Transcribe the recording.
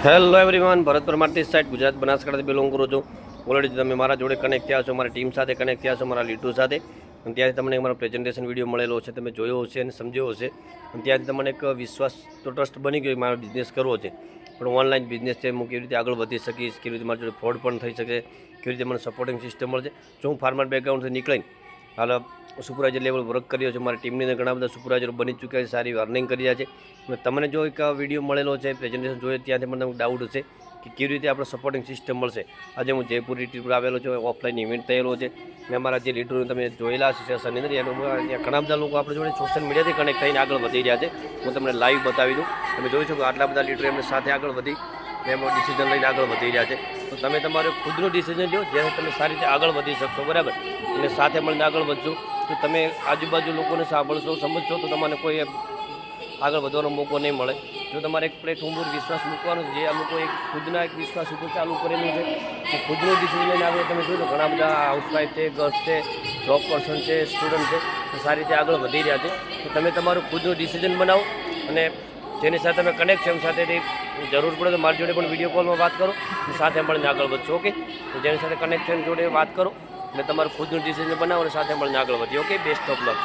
Hello everyone, ભરત પરમારથી site Gujarat બનાસકાંઠાથી belong કરું છું. Already તમે મારા જોડે કનેક્ટ થયા છો, મારી ટીમ સાથે કનેક્ટ થયા છો, મારા લીટુ સાથે. અને ત્યાંથી તમને મારો પ્રેઝન્ટેશન વિડીયો મળેલો છે, તમે જોયો હશે અને સમજ્યો હશે. અને ત્યાંથી તમને એક વિશ્વાસ તો ટ્રસ્ટ બની ગયો મારો બિઝનેસ કરવો છે. પણ ઓનલાઈન બિઝનેસ છે, હું કેવી રીતે આગળ વધી શકીશ, કેવી રીતે મારી જોડે ફ્રોડ પણ થઈ શકે, કેવી રીતે મને સપોર્ટિંગ સિસ્ટમ મળશે. જો હું ફાર્મર બેકગ્રાઉન્ડથી નીકળીને હાલ સુપરવાઇઝર લેવલ વર્ક કર્યો છે, મારી ટીમની અંદર ઘણા બધા સુપરવાઇઝરો બની ચૂક્યા છે, સારી અર્નિંગ કરી રહ્યા છે. અને તમને જો એક વિડીયો મળેલો છે, પ્રેઝન્ટેશન જોઈએ, ત્યાંથી મને ડાઉટ હશે કે કેવી રીતે આપણે સપોર્ટિંગ સિસ્ટમ મળશે. આજે હું જયપુર રિટ્રીટ પર આવેલો છું, ઓફલાઈન ઇવેન્ટ થયેલો છે. મેં અમારા જે લીડરોને તમે જોયેલા હશે સેશનની અંદર, એનું ઘણા બધા લોકો આપણે જોડે સોશિયલ મીડિયાથી કનેક્ટ થઈને આગળ વધી રહ્યા છે. હું તમને લાઈવ બતાવી દઉં. તમે જોઈ શકો આટલા બધા લીડરો એમની સાથે આગળ વધી એમાં ડિસિઝન લઈને આગળ વધી રહ્યા છે. તો તમે તમારો ખુદનો ડિસિઝન લો, જેથી તમે સારી રીતે આગળ વધી શકશો, બરાબર. અને સાથે મળીને આગળ વધજો. તો તમે આજુબાજુ લોકોને સાંભળશો, સમજશો, તો તમને કોઈ આગળ વધવાનો મોકો નહીં મળે. જો તમારે એક પ્લેટફોર્મ પર વિશ્વાસ મૂકવાનો છે, જે આ લોકો એક ખુદના એક વિશ્વાસ ઉપર ચાલુ કરેલું છે, તો ખુદનું ડિસિઝન લઈને આગળ તમે જોઈ લો, ઘણા બધા હાઉસવાઈફ છે, ગર્લ્સ છે, જોબ પર્સન છે, સ્ટુડન્ટ છે, તો સારી રીતે આગળ વધી રહ્યા છે. તો તમે તમારું ખુદનું ડિસિઝન બનાવો અને જેની સાથે તમે કનેક્ટ છો એમ સાથેથી જરૂર પડે તો મારી જોડે પણ વિડીયો કોલમાં વાત કરો અને સાથે મળીને આગળ વધશો. ઓકે, તો જેની સાથે કનેક્ટ છે એની જોડે વાત કરો અને તમારું ખુદનું ડિસિઝન બનાવો અને સાથે મળીને આગળ વધીએ. Okay, best of luck.